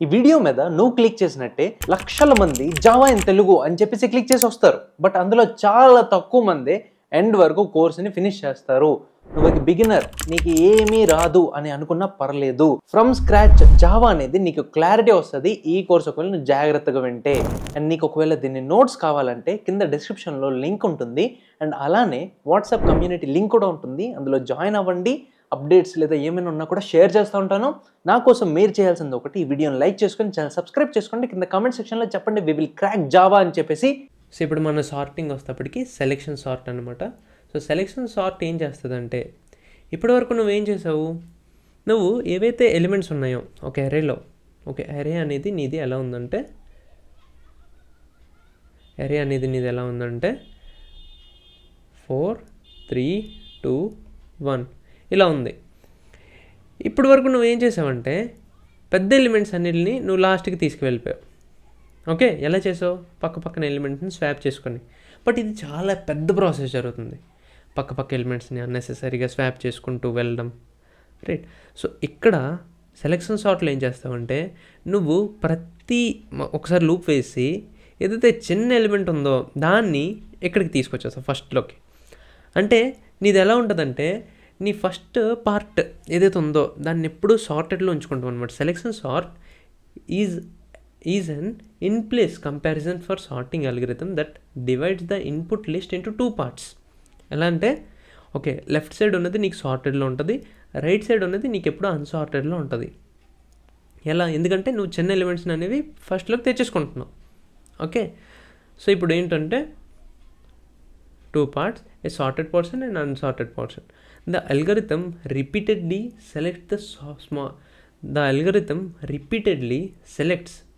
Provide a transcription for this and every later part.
ఈ వీడియో మీద నువ్వు క్లిక్ చేసినట్టే లక్షల మంది జావా ఇన్ తెలుగు అని చెప్పేసి క్లిక్ చేసి వస్తారు. బట్ అందులో చాలా తక్కువ మంది ఎండ్ వరకు కోర్సుని ఫినిష్ చేస్తారు. నువ్వు ఒక బిగినర్, నీకు ఏమీ రాదు అని అనుకున్నా పర్లేదు. ఫ్రమ్ స్క్రాచ్ జావా అనేది నీకు క్లారిటీ వస్తుంది ఈ కోర్స్ ఒకవేళ నువ్వు జాగ్రత్తగా వింటే. అండ్ నీకు ఒకవేళ దీన్ని నోట్స్ కావాలంటే కింద డిస్క్రిప్షన్లో లింక్ ఉంటుంది. అండ్ అలానే వాట్సాప్ కమ్యూనిటీ లింక్ కూడా ఉంటుంది, అందులో జాయిన్ అవ్వండి. అప్డేట్స్ లేదా ఏమైనా ఉన్నా కూడా షేర్ చేస్తూ ఉంటాను. నా కోసం మీరు చేయాల్సింది ఒకటి, ఈ వీడియోని లైక్ చేసుకొని ఛానల్ సబ్స్క్రైబ్ చేసుకోండి. కింద కామెంట్ సెక్షన్లో చెప్పండి వి విల్ క్రాక్ జావా అని చెప్పేసి. సో ఇప్పుడు మన సార్టింగ్ వస్తేప్పటికి సెలెక్షన్ సార్ట్ అనమాట. సో సెలెక్షన్ సార్ట్ ఏం చేస్తుందంటే, ఇప్పటివరకు నువ్వేం చేసావు, నువ్వు ఏవైతే ఎలిమెంట్స్ ఉన్నాయో ఒక అరేలో, ఒక అరే అనేది నీది ఎలా ఉందంటే, అరే అనేది నీది ఎలా ఉందంటే 4 3 2 1 ఇలా ఉంది. ఇప్పటి వరకు నువ్వేం చేసావంటే పెద్ద ఎలిమెంట్స్ అన్నిటిని నువ్వు లాస్ట్కి తీసుకువెళ్ళిపోయావు. ఓకే, ఎలా చేసావు, పక్కన ఎలిమెంట్స్ని స్వాప్ చేసుకొని. బట్ ఇది చాలా పెద్ద ప్రాసెస్ జరుగుతుంది, పక్క ఎలిమెంట్స్ని అన్నెసెసరీగా స్వాప్ చేసుకుంటూ వెళ్ళడం, రైట్. సో ఇక్కడ సెలెక్షన్ సార్ట్లో ఏం చేస్తావంటే, నువ్వు ఒకసారి లూప్ వేసి ఏదైతే చిన్న ఎలిమెంట్ ఉందో దాన్ని ఇక్కడికి తీసుకొచ్చేస్తావు ఫస్ట్లోకి. అంటే నీది ఎలా ఉంటుందంటే, నీ ఫస్ట్ పార్ట్ ఏదైతే ఉందో దాన్ని ఎప్పుడూ సార్టెడ్లో ఉంచుకుంటాం అనమాట. Selection sort is an in place comparison for sorting algorithm that divides the input list into 2 parts. ఎలా అంటే, ఓకే, లెఫ్ట్ సైడ్ ఉన్నది నీకు సార్టెడ్లో ఉంటుంది, రైట్ సైడ్ ఉన్నది నీకు ఎప్పుడూ అన్సార్టెడ్లో ఉంటుంది. ఎలా, ఎందుకంటే నువ్వు చిన్న ఎలిమెంట్స్ని అనేవి ఫస్ట్లోకి తెచ్చేసుకుంటున్నావు. ఓకే, సో ఇప్పుడు ఏంటంటే 2 parts, a sorted portion and unsorted portion. The algorithm repeatedly selects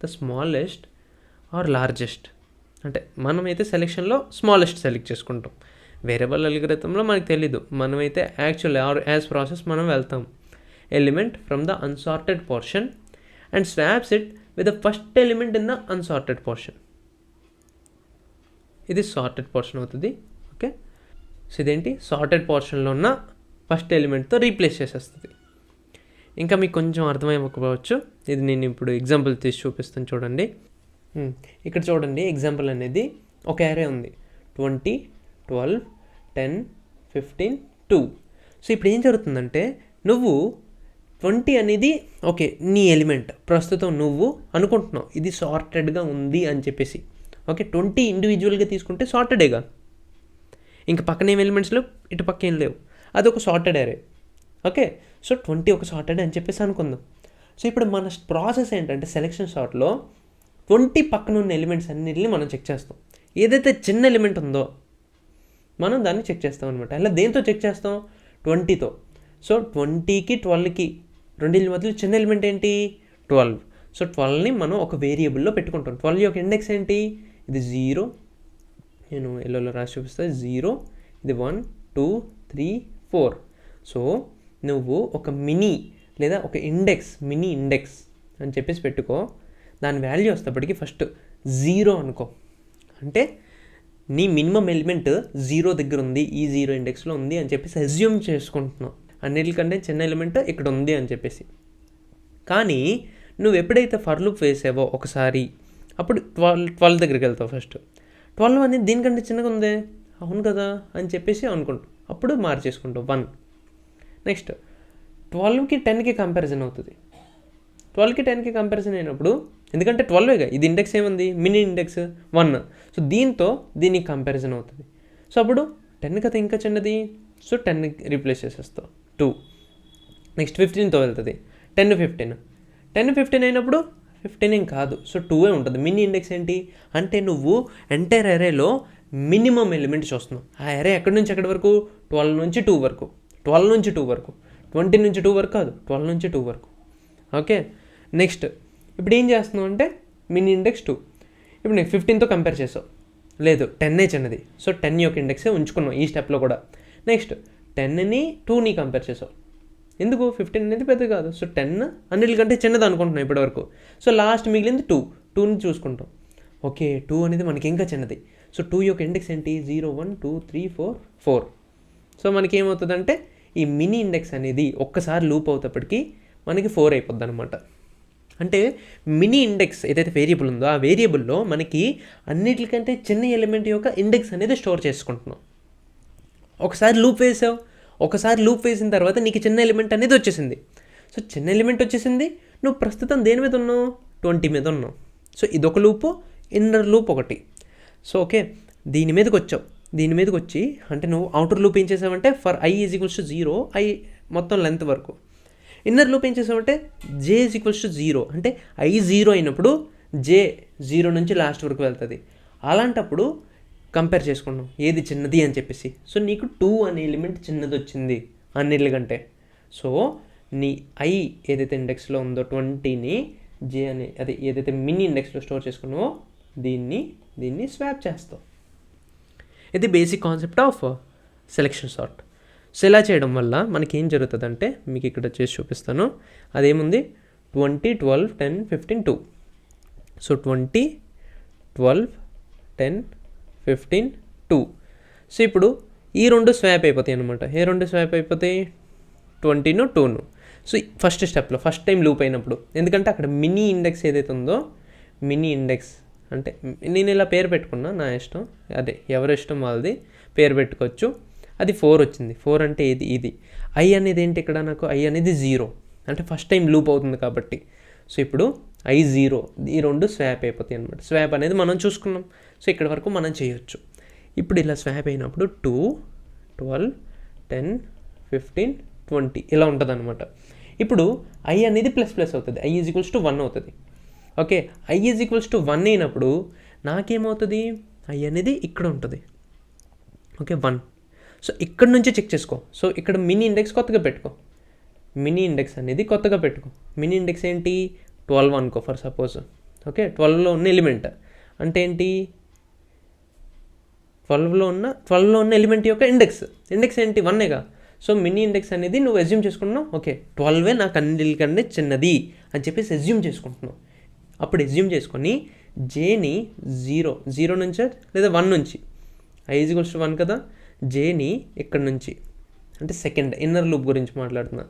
the smallest or largest. అంటే మనమైతే సెలెక్షన్లో స్మాలెస్ట్ సెలెక్ట్ చేసుకుంటాం. వేరియబుల్ అల్గరిథంలో మనకు తెలీదు, మనమైతే యాక్చువల్ ఆర్ యాజ్ ప్రాసెస్ మనం వెళ్తాం. Element from the unsorted portion and swaps it with the first element in the unsorted portion. ఇది sorted portion అవుతుంది. ఓకే, సో ఇదేంటి, సార్టెడ్ పోర్షన్లో ఉన్న ఫస్ట్ ఎలిమెంట్తో రీప్లేస్ చేసేస్తుంది. ఇంకా మీకు కొంచెం అర్థమైపోవచ్చు, ఇది నేను ఇప్పుడు ఎగ్జాంపుల్ తీసి చూపిస్తాను చూడండి. ఇక్కడ చూడండి, ఎగ్జాంపుల్ అనేది ఒక అరే ఉంది, 20 12 10 15 2. సో ఇప్పుడు ఏం జరుగుతుందంటే, నువ్వు 20 అనేది ఓకే నీ ఎలిమెంట్, ప్రస్తుతం నువ్వు అనుకుంటున్నావు ఇది సార్టెడ్గా ఉంది అని చెప్పేసి. ఓకే, 20 ఇండివిజువల్గా తీసుకుంటే సార్టెడేగా, ఇంకా పక్కన ఏం ఎలిమెంట్స్ లేవు, ఇటు పక్క ఏం లేవు, అది ఒక సార్టెడ్ అరే. ఓకే, సో 20 ఒక సార్టెడ్ అని చెప్పేసి అనుకుందాం. సో ఇప్పుడు మన ప్రాసెస్ ఏంటంటే, సెలెక్షన్ సార్ట్లో 20 పక్కన ఉన్న ఎలిమెంట్స్ అన్నిటిని మనం చెక్ చేస్తాం. ఏదైతే చిన్న ఎలిమెంట్ ఉందో మనం దాన్ని చెక్ చేస్తాం అనమాట. అలా దేంతో చెక్ చేస్తాం, 20తో. సో 20కి 12కి రెండింటి మధ్యలో చిన్న ఎలిమెంట్ ఏంటి, 12. సో 12ని మనం ఒక వేరియబుల్లో పెట్టుకుంటాం. 12 యొక్క ఇండెక్స్ ఏంటి, ఇది 0, నేను ఎల్లోలో రాసి చూపిస్తాను, 0, ఇది 1 2 3 4. సో నువ్వు ఒక మినీ లేదా ఒక మినీ ఇండెక్స్ అని చెప్పేసి పెట్టుకో. దాని వాల్యూ వస్తేప్పటికి ఫస్ట్ 0 అనుకో, అంటే నీ మినిమం ఎలిమెంట్ 0 దగ్గర ఉంది, ఈ 0 ఇండెక్స్లో ఉంది అని చెప్పేసి అజ్యూమ్ చేసుకుంటున్నావు. అన్నిటికంటే చిన్న ఎలిమెంట్ ఇక్కడ ఉంది అని చెప్పేసి. కానీ నువ్వు ఎప్పుడైతే ఫర్ లూప్ వేసావో ఒకసారి, అప్పుడు 12 దగ్గరికి వెళ్తావు. ఫస్ట్ 12 అనేది దీనికంటే చిన్నగా ఉందే, అవును కదా అని చెప్పేసి అనుకుంటావు, అప్పుడు మార్చేసుకుంటావు 1. నెక్స్ట్ 12కి 10కి కంపారిజన్ అవుతుంది. 12కి 10కి కంపారిజన్ అయినప్పుడు, ఎందుకంటే 12గా ఇది ఇండెక్స్ ఏముంది, మినీ ఇండెక్స్ 1. సో దీనికి కంపారిజన్ అవుతుంది. సో అప్పుడు 10 కదా ఇంకా చిన్నది, సో 10ని రీప్లేస్ చేసేస్తావు 2. నెక్స్ట్ 15తో వెళ్తుంది, 10 15 అయినప్పుడు 15 ఏం కాదు, సో 2 ఉంటుంది. మినీ ఇండెక్స్ ఏంటి అంటే, నువ్వు ఎంటైర్ అరేలో మినిమం ఎలిమెంట్ చూస్తున్నావు. ఆ అరే ఎక్కడి నుంచి ఎక్కడి వరకు, 12 నుంచి 2 వరకు, 12 నుంచి 2 వరకు, 20 నుంచి 2 వరకు కాదు, 12 నుంచి 2 వరకు. ఓకే, నెక్స్ట్ ఇప్పుడు ఏం చేస్తున్నావు అంటే, మినీ ఇండెక్స్ 2. ఇప్పుడు నేను 15తో కంపేర్ చేసావు, లేదు 10 చిన్నది, సో 10 యొక్క ఇండెక్సే ఉంచుకున్నావు ఈ స్టెప్లో కూడా. నెక్స్ట్ 10ని 2ని కంపేర్ చేసావు, ఎందుకు 15 అనేది పెద్ద కాదు, సో 10 అన్నిటికంటే చిన్నది అనుకుంటున్నాం ఇప్పటివరకు. సో లాస్ట్ మిగిలింది 2ని చూసుకుంటాం. ఓకే, 2 అనేది మనకి ఇంకా చిన్నది, సో 2 యొక్క ఇండెక్స్ ఏంటి, 0 1 2 3 4 4. సో మనకి ఏమవుతుందంటే, ఈ మినీ ఇండెక్స్ అనేది ఒక్కసారి లూప్ అవుతప్పటికి మనకి 4 అయిపోద్ది అనమాట. అంటే మినీ ఇండెక్స్ ఏదైతే వేరియబుల్ ఉందో ఆ వేరియబుల్లో మనకి అన్నిటికంటే చిన్న ఎలిమెంట్ యొక్క ఇండెక్స్ అనేది స్టోర్ చేసుకుంటున్నాం. ఒకసారి లూప్ వేసిన తర్వాత నీకు చిన్న ఎలిమెంట్ అనేది వచ్చేసింది. సో చిన్న ఎలిమెంట్ వచ్చేసింది, నువ్వు ప్రస్తుతం దేని మీద ఉన్నావు, 20 మీద ఉన్నావు. సో ఇదొక లూపు, ఇన్నర్ లూప్ ఒకటి. సో ఓకే, దీని మీదకి వచ్చి అంటే నువ్వు అవుటర్ లూప్ ఏం చేసావంటే for i is equals to 0, i మొత్తం లెంత్ వరకు. ఇన్నర్ లూప్ ఏం చేసావంటే j ఈజ్ ఈక్వల్స్ టు 0, అంటే i 0 అయినప్పుడు j 0 నుంచి లాస్ట్ వరకు వెళ్తుంది. అలాంటప్పుడు కంపేర్ చేసుకున్నాం ఏది చిన్నది అని చెప్పేసి. సో నీకు 2 అనే ఎలిమెంట్ చిన్నది వచ్చింది అన్నిటికంటే. సో నీ i ఏదైతే ఇండెక్స్లో ఉందో 20ని j అనే అది ఏదైతే మినీ ఇండెక్స్లో స్టోర్ చేసుకున్నావో దీన్ని స్వాప్ చేస్తావు. ఇది basic concept of selection sort. So ఇలా చేయడం వల్ల మనకి ఏం జరుగుతుందంటే మీకు ఇక్కడ చేసి చూపిస్తాను. అదేముంది 20, 12, 10, 15, 2. సో 20, 12, 10, 15, 2. సో ఇప్పుడు ఈ రెండు స్వాప్ అయిపోతాయి అనమాట. ఏ రెండు స్వాప్ అయిపోతాయి, 20ను 2ను. సో ఫస్ట్ స్టెప్లో ఫస్ట్ టైం లూప్ అయినప్పుడు, ఎందుకంటే అక్కడ మినీ ఇండెక్స్ ఏదైతే ఉందో, మినీ ఇండెక్స్ అంటే నేను ఇలా పేరు పెట్టుకున్నా, నా ఇష్టం, అదే ఎవరి ఇష్టం వాళ్ళది పేరు పెట్టుకోవచ్చు. అది 4 వచ్చింది. 4 అంటే ఇది i అనేది ఏంటి, ఇక్కడ నాకు i అనేది 0, అంటే ఫస్ట్ టైం లూప్ అవుతుంది కాబట్టి. సో ఇప్పుడు i 0, ఈ రెండు స్వాప్ అయిపోతాయి అనమాట. స్వాప్ అనేది మనం చూసుకున్నాం. సో ఇక్కడ వరకు మనం చేయొచ్చు. ఇప్పుడు ఇలా స్వాప్ అయినప్పుడు 2, 12, 10, 15, 20 ఇలా ఉంటుంది అనమాట. ఇప్పుడు i అనేది ప్లస్ అవుతుంది, i ఈజ్ ఈక్వల్స్ టు 1 అవుతుంది. Okay, i is equals to 1 అయినప్పుడు నాకేమవుతుంది, i అనేది ఇక్కడ ఉంటుంది. ఓకే 1. సో ఇక్కడ నుంచి చెక్ చేసుకో. సో ఇక్కడ మినీ ఇండెక్స్ కొత్తగా పెట్టుకో. మినీ ఇండెక్స్ అనేది కొత్తగా పెట్టుకో. మినీ ఇండెక్స్ ఏంటి, 12 అనుకో ఫర్ సపోజ్. ఓకే, 12లో ఉన్న ఎలిమెంట్ అంటే ఏంటి, 12లో ఉన్న ఎలిమెంట్ యొక్క ఇండెక్స్ ఏంటి, 1ఏగా. సో మినీ ఇండెక్స్ అనేది నువ్వు అజ్యూమ్ చేసుకుంటున్నావు. ఓకే 12 నాకు అన్నిటికంటే చిన్నది అని చెప్పేసి అజ్యూమ్ చేసుకుంటున్నావు. అప్పుడు అజ్యూమ్ చేసుకొని జేని 0 నుంచి లేదా 1 నుంచి, i ఈజ్ ఈక్వల్స్ టు 1 కదా, జేని ఇక్కడ నుంచి అంటే సెకండ్ ఇన్నర్ లూప్ గురించి మాట్లాడుతున్నా.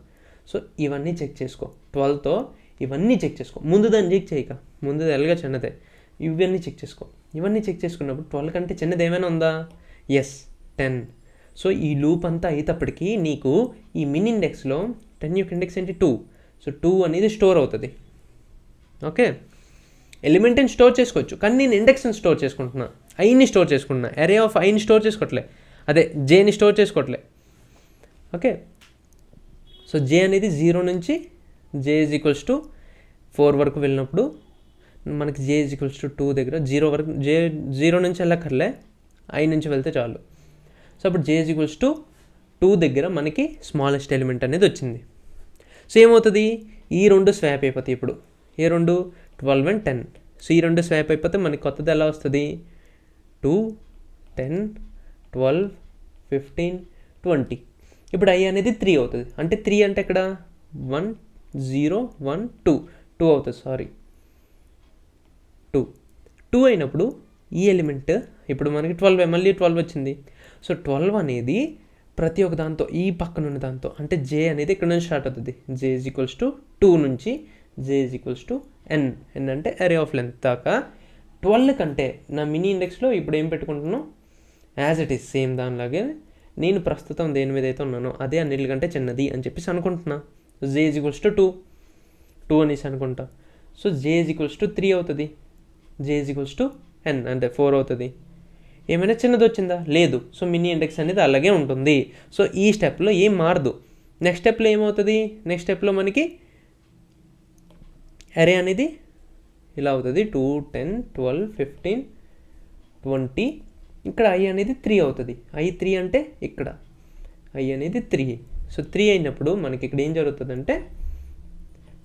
సో ఇవన్నీ చెక్ చేసుకో. 12తో ఇవన్నీ చెక్ చేసుకో. ముందు దాన్ని చెక్ చేయక, ముందు ఎలాగా చిన్నదే, ఇవన్నీ చెక్ చేసుకో. ఇవన్నీ చెక్ చేసుకున్నప్పుడు 12 కంటే చిన్నది ఏమైనా ఉందా, ఎస్ 10. సో ఈ లూప్ అంతా అయ్యేటప్పటికి నీకు ఈ మిన్ ఇండెక్స్లో 10 యొక్క ఇండెక్స్ ఏంటి 2. సో 2 అనేది స్టోర్ అవుతుంది. ఓకే, ఎలిమెంట్ని స్టోర్ చేసుకోవచ్చు, కానీ నేను ఇండెక్స్ని స్టోర్ చేసుకుంటున్నా, ఐని స్టోర్ చేసుకుంటున్నా, అరే ఆఫ్ ఐని స్టోర్ చేసుకోవట్లే, అదే జేని స్టోర్ చేసుకోవట్లే. ఓకే, సో జే అనేది 0 నుంచి జే ఈజ్ ఈక్వల్స్ టు 4 వరకు వెళ్ళినప్పుడు మనకి జే ఈజ్ ఈక్వల్స్ టు 2 దగ్గర 0 వరకు, జే 0 నుంచి వెళ్ళక్కర్లే, ఐ నుంచి వెళ్తే చాలు. సో అప్పుడు జే ఈజ్ ఈక్వల్స్ టు 2 దగ్గర మనకి స్మాలెస్ట్ ఎలిమెంట్ అనేది వచ్చింది. సో ఏమవుతుంది, ఈ రెండు స్వాప్ అయిపోతాయి. ఇప్పుడు ఏ రెండు, 12 and 10. సో ఈ రెండు స్వాప్ అయిపోతే మనకి కొత్తది ఎలా వస్తుంది, 2, 10, 12, 15, 20. ఇప్పుడు i అనేది 3 అవుతుంది. అంటే 3 అంటే ఇక్కడ 1, 0, 1, 2 అవుతుంది. సారీ 2 అయినప్పుడు ఈ ఎలిమెంట్ ఇప్పుడు మనకి 12, మళ్ళీ 12 వచ్చింది. సో 12 అనేది ప్రతి ఒక్క దాంతో, ఈ పక్కన ఉన్న దాంతో, అంటే జే అనేది ఇక్కడ నుంచి స్టార్ట్ అవుతుంది. జే ఈజ్ ఈక్వల్స్ టు 2 నుంచి జే ఈజ్ ఈక్వల్స్ టు ఎన్ అంటే అరే ఆఫ్ లెంత్ దాకా 12 కంటే నా మినీ ఇండెక్స్లో ఇప్పుడు ఏం పెట్టుకుంటున్నాను, యాజ్ ఇట్ ఈస్ సేమ్ దానిలాగే నేను ప్రస్తుతం దేని మీద అయితే ఉన్నానో అదే అన్నిటికంటే చిన్నది అని చెప్పేసి అనుకుంటున్నా. జే ఈజ్ ఈక్వల్స్ టు 2 అనేసి అనుకుంటా. So J is equals to 3 అవుతుంది, జే ఈజ్ ఈక్వల్స్ టు ఎన్ అంటే 4 అవుతుంది. ఏమైనా చిన్నది వచ్చిందా, లేదు. సో మినీ ఇండెక్స్ అనేది అలాగే ఉంటుంది. సో ఈ స్టెప్లో ఏం మారదు. నెక్స్ట్ స్టెప్లో ఏమవుతుంది, నెక్స్ట్ స్టెప్లో మనకి అరే అనేది ఇలా అవుతుంది, 2, 10, 12, 15, 20. ఇక్కడ i అనేది 3 అవుతుంది. i 3 అంటే ఇక్కడ i అనేది 3. సో 3 అయినప్పుడు మనకి ఇక్కడ ఏం జరుగుతుందంటే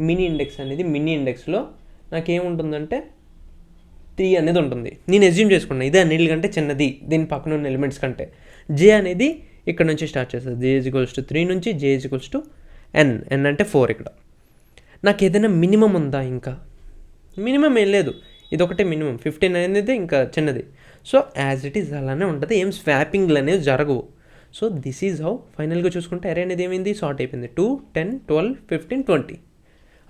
మినీ ఇండెక్స్ అనేది, మినీ ఇండెక్స్లో నాకేముంటుందంటే 3 అనేది ఉంటుంది. నేను అజ్యూమ్ చేసుకున్నా ఇదే అన్నిటికంటే చిన్నది దీని పక్కన ఉన్న ఎలిమెంట్స్ కంటే. జే అనేది ఇక్కడ నుంచి స్టార్ట్ చేస్తుంది. జే ఈజ్ ఈక్వల్స్ టు 3 నుంచి జే ఈజ్ ఈక్వల్స్ టు ఎన్ అంటే 4. ఇక్కడ నాకు ఏదైనా మినిమం ఉందా, ఇంకా మినిమం ఏం లేదు, ఇది ఒకటే మినిమం. 15 అనేది ఇంకా చిన్నది. సో యాజ్ ఇట్ ఈజ్ అలానే ఉంటుంది, ఏం స్వాపింగ్లు అనేవి జరగవు. సో దిస్ ఈజ్ హౌ ఫైనల్గా చూసుకుంటే అరే అనేది ఏమైంది, సార్ట్ అయిపోయింది. 2, 10, 12, 15, 20.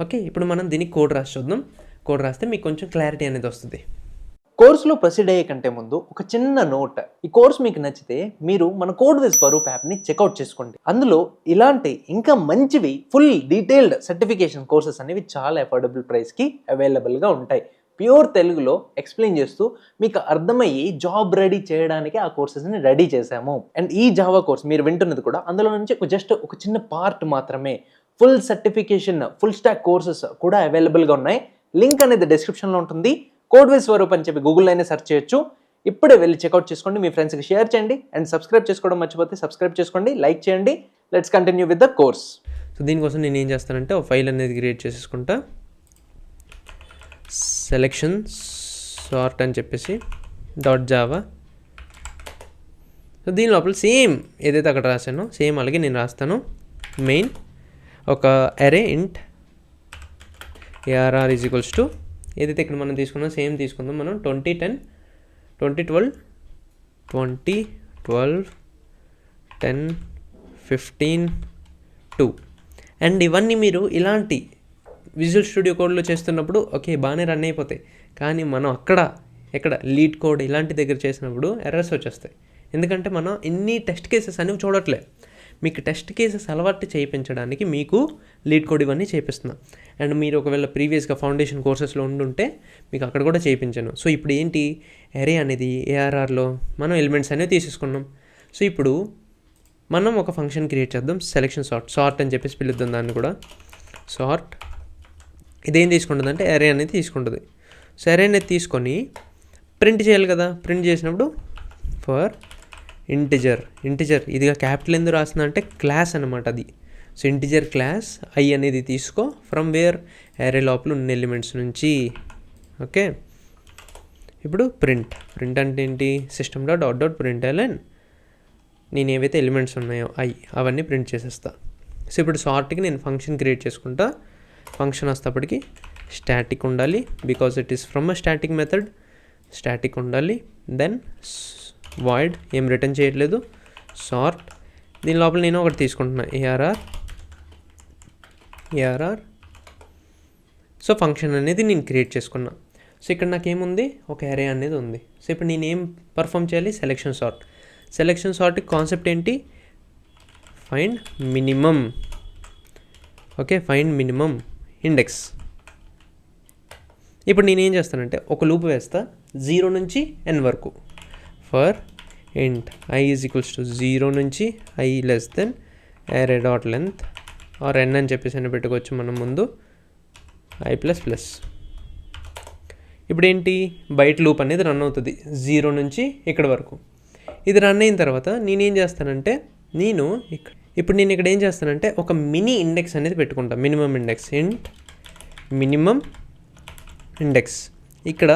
ఓకే, ఇప్పుడు మనం దీనికి కోడ్ రాసి చూద్దాం. కోడ్ రాస్తే మీకు కొంచెం క్లారిటీ అనేది వస్తుంది. కోర్సులో ప్రొసీడ్ అయ్యే కంటే ముందు ఒక చిన్న నోట్. ఈ కోర్స్ మీకు నచ్చితే మీరు మన కోడ్ విజ్ స్వరూప్ యాప్ని చెక్అవుట్ చేసుకోండి. అందులో ఇలాంటి ఇంకా మంచివి ఫుల్ డీటెయిల్డ్ సర్టిఫికేషన్ కోర్సెస్ అనేవి చాలా అఫోర్డబుల్ ప్రైస్కి అవైలబుల్గా ఉంటాయి. ప్యూర్ తెలుగులో ఎక్స్ప్లెయిన్ చేస్తూ మీకు అర్థమయ్యి జాబ్ రెడీ చేయడానికి ఆ కోర్సెస్ని రెడీ చేశాము. అండ్ ఈ జావా కోర్స్ మీరు వింటున్నది కూడా అందులో నుంచి జస్ట్ ఒక చిన్న పార్ట్ మాత్రమే. Full certification full stock courses కూడా అవైలబుల్గా ఉన్నాయి. లింక్ అనేది డిస్క్రిప్షన్లో ఉంటుంది. కోడ్ విజ్ స్వరూప్ అని చెప్పి గూగుల్లో అయినా సెర్చ్ చేయొచ్చు. ఇప్పుడే వెళ్ళి చెక్అవుట్ చేసుకోండి, మీ ఫ్రెండ్స్కి షేర్ చేయండి. అండ్ సబ్స్క్రైబ్ చేసుకోవడం మర్చిపోతే సబ్స్క్రైబ్ చేసుకోండి, లైక్ చేయండి. Let's continue with the course. So దీనికోసం నేను ఏం చేస్తానంటే ఒక ఫైల్ అనేది క్రియేట్ చేసేసుకుంటా. సెలెక్షన్ సార్ట్ అని చెప్పేసి .java. సో దీని లోపల సేమ్ ఏదైతే అక్కడ రాశానో సేమ్ అలాగే నేను రాస్తాను. మెయిన్ ఒక అరే ఇంట్ ARR = ఏదైతే ఇక్కడ మనం తీసుకున్నాం సేమ్ తీసుకుందాం. మనం 2012 10 15 2. అండ్ ఇవన్నీ మీరు ఇలాంటి విజువల్ స్టూడియో కోడ్లో చేస్తున్నప్పుడు ఓకే బాగానే రన్ అయిపోతాయి. కానీ మనం ఎక్కడ లీడ్ కోడ్ ఇలాంటి దగ్గర చేసినప్పుడు ఎర్రర్స్ వచ్చేస్తాయి. ఎందుకంటే మనం ఇన్ని టెస్ట్ కేసెస్ అనేవి చూడట్లే. మీకు టెస్ట్ కేసెస్ అలవాటు చేయించడానికి మీకు లీడ్ కోడ్ ఇవన్నీ చేపిస్తున్నా. అండ్ మీరు ఒకవేళ ప్రీవియస్గా ఫౌండేషన్ కోర్సెస్లో ఉండుంటే మీకు అక్కడ కూడా చేయించాను. సో ఇప్పుడు ఏంటి అరే అనేది ARRలో మనం ఎలిమెంట్స్ అనేవి తీసేసుకున్నాం. సో ఇప్పుడు మనం ఒక ఫంక్షన్ క్రియేట్ చేద్దాం. సెలెక్షన్ సార్ట్ అని చెప్పేసి పిలుద్దాం దాన్ని కూడా. సార్ట్ ఇదేం తీసుకుంటుంది అంటే అరే అనేది తీసుకుంటుంది. సో అరే అనేది తీసుకొని ప్రింట్ చేయాలి కదా. ప్రింట్ చేసినప్పుడు ఫర్ ఇంటిజర్ ఇదిగా క్యాపిటల్ ఎందుకు రాస్తుంది అంటే క్లాస్ అనమాట అది. సో ఇంటిజర్ క్లాస్ ఐ అనేది తీసుకో ఫ్రమ్ వేర్ అరే లోపల ఉన్న ఎలిమెంట్స్ నుంచి. ఓకే, ఇప్పుడు ప్రింట్ అంటే ఏంటి system.out.println నేను ఏవైతే ఎలిమెంట్స్ ఉన్నాయో అవన్నీ ప్రింట్ చేసేస్తా. సో ఇప్పుడు సార్ట్కి నేను ఫంక్షన్ క్రియేట్ చేసుకుంటా. ఫంక్షన్ వస్తేప్పటికి స్టాటిక్ ఉండాలి, because it is from a static method. Static ఉండాలి. దెన్ వాయిడ్ ఏం రిటర్న్ చేయట్లేదు. సార్ట్ దీని లోపల నేను ఒకటి తీసుకుంటున్నా ARR. సో ఫంక్షన్ అనేది నేను క్రియేట్ చేసుకున్నా. సో ఇక్కడ నాకేముంది ఒక అరే అనేది ఉంది. సో ఇప్పుడు నేను ఏం పర్ఫామ్ చేయాలి సెలెక్షన్ సార్ట్ కాన్సెప్ట్ ఏంటి find minimum. Okay, find minimum index. ఇప్పుడు నేనేం చేస్తానంటే ఒక లూప్ వేస్తా 0 నుంచి n వరకు. ఫర్ ఇంట్ i = 0 నుంచి i < array.length ఆర్ n అని చెప్పేసి అని పెట్టుకోవచ్చు మనం ముందు i++. ఇప్పుడు ఏంటి బయట లూప్ అనేది రన్ అవుతుంది 0 నుంచి ఇక్కడ వరకు. ఇది రన్ అయిన తర్వాత నేనేం చేస్తానంటే ఇప్పుడు నేను ఇక్కడ ఏం చేస్తానంటే ఒక మినీ ఇండెక్స్ అనేది పెట్టుకుంటా. మినిమం ఇండెక్స్ ఇక్కడ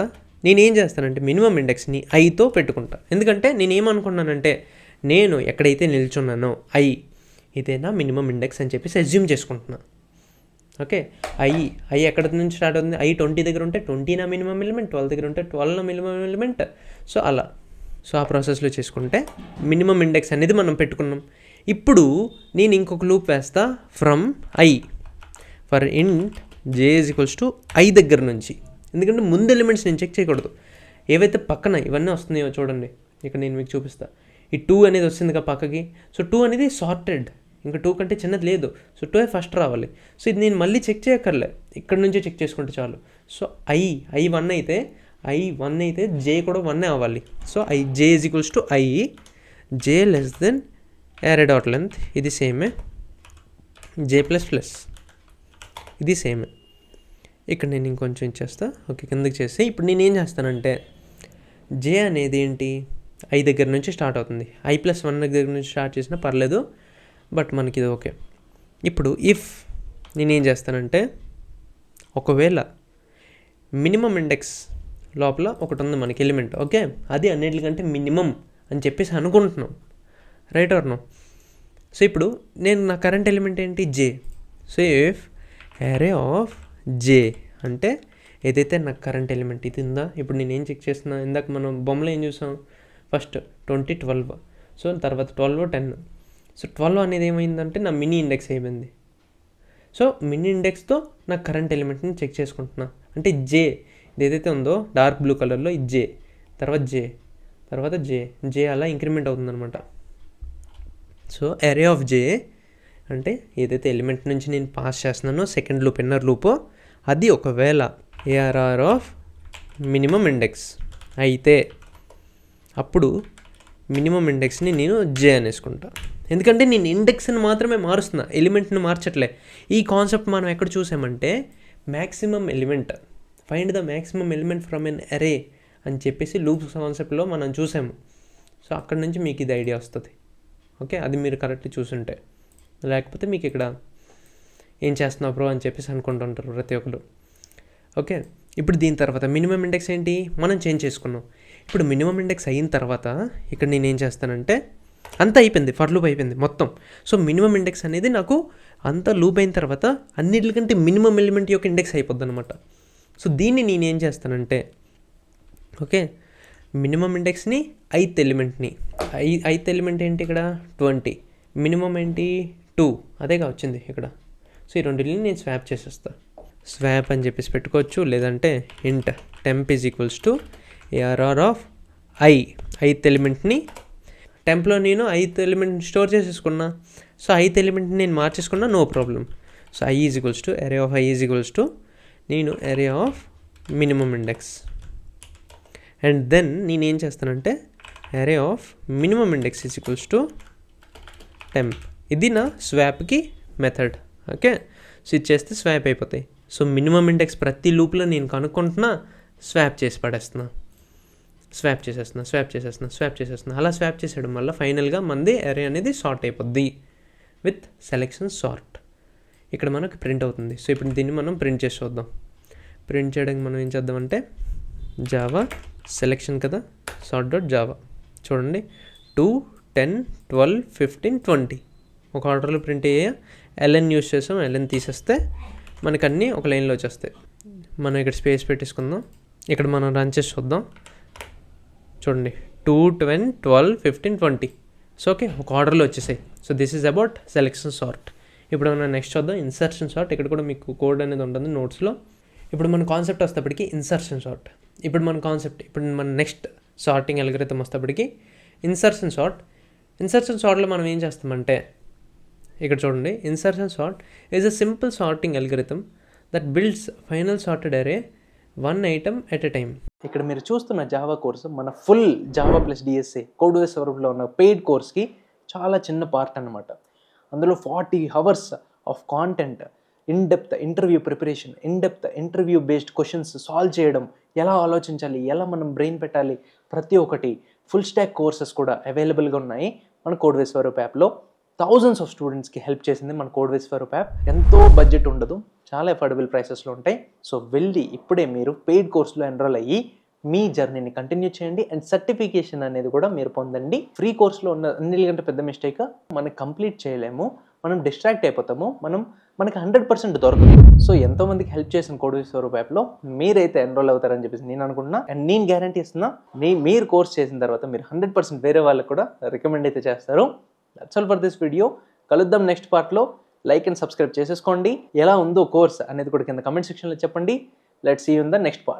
నేనేం చేస్తానంటే మినిమం ఇండెక్స్ని ఐతో పెట్టుకుంటా. ఎందుకంటే నేనేమనుకున్నానంటే నేను ఎక్కడైతే నిల్చున్నానో ఇదేనా మినిమం ఇండెక్స్ అని చెప్పేసి అజ్యూమ్ చేసుకుంటున్నా. ఓకే, ఐ ఎక్కడ నుంచి స్టార్ట్ అవుతుంది 20 దగ్గర ఉంటే 20 నా మినిమం ఎలిమెంట్, 12 దగ్గర ఉంటే 12 నా మినిమం ఎలిమెంట్. సో అలా ఆ ప్రాసెస్లో చేసుకుంటే మినిమం ఇండెక్స్ అనేది మనం పెట్టుకున్నాం. ఇప్పుడు నేను ఇంకొక లూప్ వేస్తా ఫ్రమ్ ఫర్ ఇంట్ j = i దగ్గర నుంచి. ఎందుకంటే ముందు ఎలిమెంట్స్ నేను చెక్ చేయకూడదు. ఏవైతే పక్కన ఇవన్నీ వస్తున్నాయో చూడండి, ఇక్కడ నేను మీకు చూపిస్తా. ఈ 2 అనేది వచ్చింది కదా పక్కకి. సో 2 అనేది సార్టెడ్, ఇంకా 2 కంటే చిన్నది లేదు. సో 2 ఫస్ట్ రావాలి. సో ఇది నేను మళ్ళీ చెక్ చేయక్కర్లే, ఇక్కడ నుంచే చెక్ చేసుకుంటే చాలు. సో I 1 అయితే j కూడా 1 అవ్వాలి. So j = i, j < array.length ఇది సేమే, j++ ఇది సేమే. ఇక్కడ నేను ఇంకొంచెం ఇచ్చేస్తా. ఓకే, కిందకి చేస్తే ఇప్పుడు నేనేం చేస్తానంటే j అనేది ఏంటి i దగ్గర నుంచి స్టార్ట్ అవుతుంది. i+1 దగ్గర నుంచి స్టార్ట్ చేసినా పర్లేదు, బట్ మనకి ఇది ఓకే. ఇప్పుడు ఇఫ్ నేనేం చేస్తానంటే ఒకవేళ మినిమం ఇండెక్స్ లోపల ఒకటి ఉంది మనకి ఎలిమెంట్, ఓకే, అది అన్నిటికంటే మినిమం అని చెప్పేసి అనుకుంటున్నాం, రైట్ ఆర్ నో? సో ఇప్పుడు నేను నా కరెంట్ ఎలిమెంట్ ఏంటి j. So if array of j అంటే ఏదైతే నాకు కరెంట్ ఎలిమెంట్ ఇది ఉందా, ఇప్పుడు నేను ఏం చెక్ చేస్తున్నా, ఇందాక మనం బొమ్మలో ఏం చూసాం, ఫస్ట్ 20 12, సో తర్వాత 12 10. సో 12 అనేది ఏమైందంటే నా మినీ ఇండెక్స్ అయిపోయింది. సో మిన్ ఇండెక్స్తో నా కరెంట్ ఎలిమెంట్ని చెక్ చేసుకుంటున్నా. అంటే జే ఇది ఏదైతే ఉందో డార్క్ బ్లూ కలర్లో ఇది జే, తర్వాత జే, తర్వాత జే, జే అలా ఇంక్రిమెంట్ అవుతుందన్నమాట. సో అరే ఆఫ్ జే అంటే ఏదైతే ఎలిమెంట్ నుంచి నేను పాస్ చేస్తున్నానో సెకండ్ లూప్ ఇన్నర్ లూపో అది ఒకవేళ ఏఆర్ఆర్ ఆఫ్ మినిమం ఇండెక్స్ అయితే అప్పుడు మినిమం ఇండెక్స్ని నేను జే అనేసుకుంటా. ఎందుకంటే నేను ఇండెక్స్ని మాత్రమే మారుస్తున్నా, ఎలిమెంట్ని మార్చట్లే. ఈ కాన్సెప్ట్ మనం ఎక్కడ చూసామంటే maximum element, find the maximum element from N array అని చెప్పేసి లూప్ కాన్సెప్ట్లో మనం చూసాము. సో అక్కడ నుంచి మీకు ఇది ఐడియా వస్తుంది. ఓకే, అది మీరు కరెక్ట్ చూసుంటే, లేకపోతే మీకు ఇక్కడ ఏం చేస్తున్నావు బ్రో అని చెప్పేసి అనుకుంటుంటారు ప్రతి ఒక్కరు. ఓకే, ఇప్పుడు దీని తర్వాత మినిమం ఇండెక్స్ ఏంటి మనం చేంజ్ చేసుకున్నాం. ఇప్పుడు మినిమం ఇండెక్స్ అయిన తర్వాత ఇక్కడ నేను ఏం చేస్తానంటే అంతా అయిపోయింది, ఫర్ లూప్ అయిపోయింది మొత్తం. సో మినిమం ఇండెక్స్ అనేది నాకు అంతా లూప్ అయిన తర్వాత అన్నిటికంటే మినిమం ఎలిమెంట్ యొక్క ఇండెక్స్ అయిపోద్ది అనమాట. సో దీన్ని నేను ఏం చేస్తానంటే ఓకే మినిమం ఇండెక్స్ని ఐత్ ఎలిమెంట్ని ఐత్ ఎలిమెంట్ ఏంటి ఇక్కడ 20, మినిమం ఏంటి 2, అదేగా వచ్చింది ఇక్కడ. సో ఈ రెండింటిని నేను స్వాప్ చేసేస్తాను. స్వాప్ అని చెప్పేసి పెట్టుకోవచ్చు, లేదంటే int temp is equals to ARR of ith ఎలిమెంట్ని టెంప్లో నేను ఐత్ ఎలిమెంట్ స్టోర్ చేసేసుకున్నా. సో ఐత్ ఎలిమెంట్ని నేను మార్చేసుకున్నా, no problem. So i is equals to array of i is equals to నేను array of minimum index. And then నేను ఏం చేస్తానంటే array of minimum index is equals to temp. ఇది నా స్వాప్కి మెథడ్. ఓకే, సో ఇది చేస్తే స్వాప్ అయిపోతాయి. So minimum index ప్రతి లూప్లో నేను కనుక్కుంటున్నా, స్వాప్ చేసి పడేస్తున్నా, స్వాప్ చేసేస్తున్నా. అలా స్వాప్ చేసేయడం వల్ల ఫైనల్గా మనది అరే అనేది సార్ట్ అయిపోద్ది విత్ సెలెక్షన్ సార్ట్. ఇక్కడ మనకు ప్రింట్ అవుతుంది. సో ఇప్పుడు దీన్ని మనం ప్రింట్ చేసి చూద్దాం. ప్రింట్ చేయడానికి మనం ఏం చేద్దామంటే జావా సెలెక్షన్ కదా, సార్ట్ డాట్ జావా. చూడండి 2, 10, 12, 15, 20 ఒక ఆర్డర్లో ప్రింట్ అయ్యే. ఎల్ఎన్ యూస్ చేసాం, ఎల్ఎన్ తీసేస్తే మనకు అన్నీ ఒక లైన్లో వచ్చేస్తాయి. మనం ఇక్కడ స్పేస్ పెట్టేసుకుందాం. ఇక్కడ మనం రన్ చేసి చూద్దాం. చూడండి 2, 10, 12, 15, 20. సో ఓకే, ఒక ఆర్డర్లో వచ్చేసాయి. So this is about selection sort. ఇప్పుడు మనం నెక్స్ట్ చూద్దాం ఇన్సర్షన్ సార్ట్. ఇక్కడ కూడా మీకు కోడ్ అనేది ఉంటుంది నోట్స్లో. ఇప్పుడు మన కాన్సెప్ట్ వస్తేప్పటికి ఇన్సర్షన్ సార్ట్. ఇప్పుడు మన నెక్స్ట్ సార్టింగ్ అల్గోరిథం వస్తేప్పటికి ఇన్సర్షన్ సార్ట్. ఇన్సర్షన్ సార్ట్లో మనం ఏం చేస్తామంటే ఇక్కడ చూడండి, insertion sort is a simple sorting algorithm that builds final sorted array one item at a time. ఇక్కడ మీరు చూస్తున్న జావా కోర్సు మన ఫుల్ జావా ప్లస్ డిఎస్ఏ కోడ్వేస్ వరకులో ఉన్న పెయిడ్ కోర్స్కి చాలా చిన్న పార్ట్ అనమాట. అందులో 40 hours of content, in depth interview preparation, in depth interview based questions solve చేయడం, ఎలా ఆలోచించాలి, ఎలా మనం బ్రెయిన్ పెట్టాలి, ప్రతి ఒక్కటి ఫుల్ స్టాక్ కోర్సెస్ కూడా అవైలబుల్గా ఉన్నాయి మన కోడ్వేస్ వరూప్ యాప్లో. థౌజండ్స్ ఆఫ్ స్టూడెంట్స్కి హెల్ప్ చేసింది మన కోడ్వేస్ వరూప్ యాప్. ఎంతో బడ్జెట్ ఉండదు, చాలా అఫోర్డబుల్ ప్రైసెస్లో ఉంటాయి. సో వెళ్ళి ఇప్పుడే మీరు పెయిడ్ కోర్సులో ఎన్రోల్ అయ్యి మీ జర్నీని కంటిన్యూ చేయండి. అండ్ సర్టిఫికేషన్ అనేది కూడా మీరు పొందండి. ఫ్రీ కోర్సులో ఉన్న అన్నిటికంటే పెద్ద మిస్టేక్ మనం కంప్లీట్ చేయలేము, మనం డిస్ట్రాక్ట్ అయిపోతాము, మనకి 100% దొరకదు. సో ఎంతోమందికి హెల్ప్ చేసిన కోడ్వేస్ వరూప్ యాప్లో మీరైతే ఎన్రోల్ అవుతారని చెప్పేసి నేను అనుకుంటున్నా. అండ్ నేను గ్యారంటీ ఇస్తున్నా, మీరు కోర్స్ చేసిన తర్వాత మీరు 100% వేరే వాళ్ళకి కూడా రికమెండ్ అయితే చేస్తారు. That's all for this video. కలుద్దాం నెక్స్ట్ పార్ట్లో. లైక్ అండ్ సబ్స్క్రైబ్ చేసేసుకోండి. ఎలా ఉందో కోర్స్ అనేది కూడా కింద కమెంట్ సెక్షన్లో చెప్పండి. Let's see you in the next part.